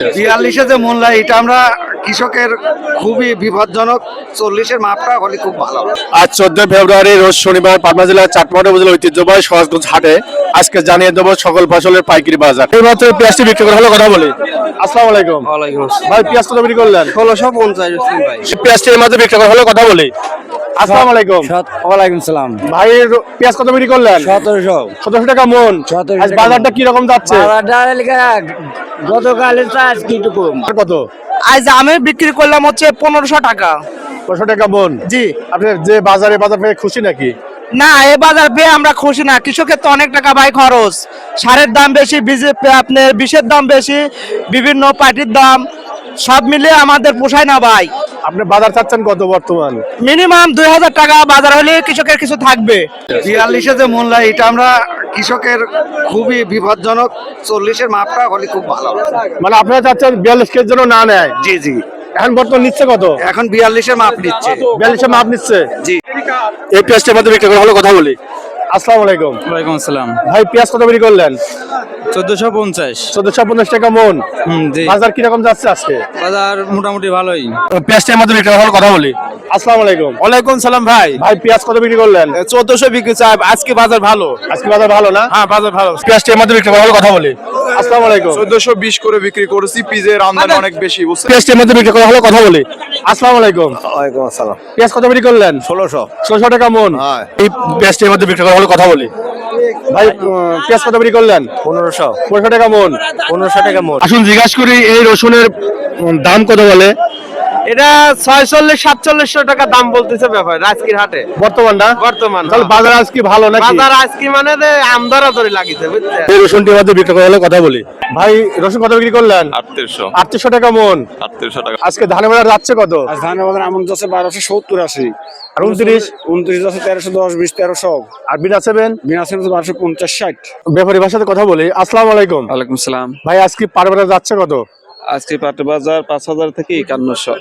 42-এ যে মূল্য, এটা আমরা কৃষকের খুবই বিপজ্জনক। 40-এর মাপটা হলে খুব ভালো। আজ 14 ফেব্রুয়ারি রোজ শনিবার পাবনা জেলার চাটমোহর উপজেলা ঐতিহ্যবাহী সহজগঞ্জ হাটে আজকে জানিয়ে দেবো সকল ফসলের পাইকারি বাজার। এই মাত্র পেঁয়াজটি বিক্রি করা হলো, কথা বলি। আসসালামু আলাইকুম। ওয়ালাইকুম আসসালাম। ভাই পেঁয়াজ কত বিক্রি করলেন? 1650 ভাই। পেঁয়াজটি এই মাত্র বিক্রি করা হলো, কথা বলি। আসসালামু আলাইকুম। ওয়ালাইকুম সালাম। ভাই পেঁয়াজ কত বিক্রি করলেন? 1700 টাকা মন। 1700 আজ বাজারটা কি রকম যাচ্ছে? গতকালের চাষ কি কম। কত? আজ আমি বিক্রি করলাম হচ্ছে 1500 টাকা। 500 টাকা মন। জি। আপনি যে বাজার পেয়ে খুশি নাকি? না, এ বাজার পেয়ে আমরা খুশি না। কৃষকের তো অনেক টাকা ভাই খরচ, সারের দাম বেশি, আপনার বিষের দাম বেশি, বিভিন্ন পার্টির দাম, সব মিলিয়ে আমাদের পোষায় না ভাই। আপনি বাজার চাচ্ছেন কত বর্তমান? মিনিমাম 2000 টাকা বাজার হলে কৃষকের কিছু থাকবে। 42-এ যে মূল্য, এটা আমরা কৃষকের খুবই বিপজ্জনক। 40-এর মাপটা হলে খুব ভালো। মানে আপনারা চাচ্ছেন 42 কেজির জন্য না নেয়? জি জি। এখন বর্তমান নিচ্ছে কত? এখন 42-এর মাপ নিচ্ছে। 42-এর মাপ নিচ্ছে। জি। এই পেঁয়াজটার মধ্যে বিক্রি করা হলো, কথা বলি। আসসালামু আলাইকুম। ওয়ালাইকুম আসসালাম। ভাই পেঁয়াজ কত বিক্রি করলেন? 1450। 1450 টাকা মন। জি। বাজার কিরকম যাচ্ছে আজকে? বাজার মোটামুটি ভালোই। পেঁয়াজটার মধ্যে বিক্রি করা হলো, কথা বলি। আসসালামু আলাইকুম। ওয়ালাইকুম সালাম ভাই। ভাই পেঁয়াজ কত বিক্রি করলেন? 1400 বিক্রি চাই। আজকে বাজার ভালো। আজকে বাজার ভালো না? হ্যাঁ বাজার ভালো। পেঁয়াজটার মধ্যে বিক্রি করা হলো, কথা বলি। আসসালামু আলাইকুম। 1420 করে বিক্রি করেছি। পিজের আমদানি অনেক বেশি, বুঝছেন? পেঁয়াজটার মধ্যে বিক্রি করা হলো, কথা বলি। আসসালামু আলাইকুম। ওয়ালাইকুম আসসালাম। পেঁয়াজ কত বিক্রি করলেন? 1600 টাকা মন। এই পেঁয়াজটার মধ্যে বিক্রি করা হলো, কথা বলি। ভাই পেঁয়াজ কত বিক্রি করলেন? 1500 টাকা মন। 1500 টাকা মন। আসুন জিজ্ঞাসা করি এই রসুনের দাম কত বলে। এটা 46-4700 টাকা দাম বলতেছে ব্যাপার আজকের হাটে। বর্তমান না? বর্তমান। তাহলে বাজার আজকে ভালো নাকি? বাজার আজকে মানে আমদারা ধরে লাগিছে, বুঝছেন? এই রসুনটির মধ্যে বিক্রি করা হলো, কথা বলি। ভাই রসুন কত বিক্রি করলেন? 3800 টাকা মন। 3800 টাকা। আজকে ধানের বাজার যাচ্ছে কত? ধানের বাজার আমন যাচ্ছে 1270-80। আর 29 যাচ্ছে 1310, 20, 1300। আর বিনা সেভেন বিনা সেল 1250-60। ব্যাপারী ভাষাতে কথা বলি। আসসালামু আলাইকুম। ওয়ালাইকুম সালাম। ভাই আজকে পার বাজার যাচ্ছে কত? আজকে পাট বাজার 5000 থেকে 5100।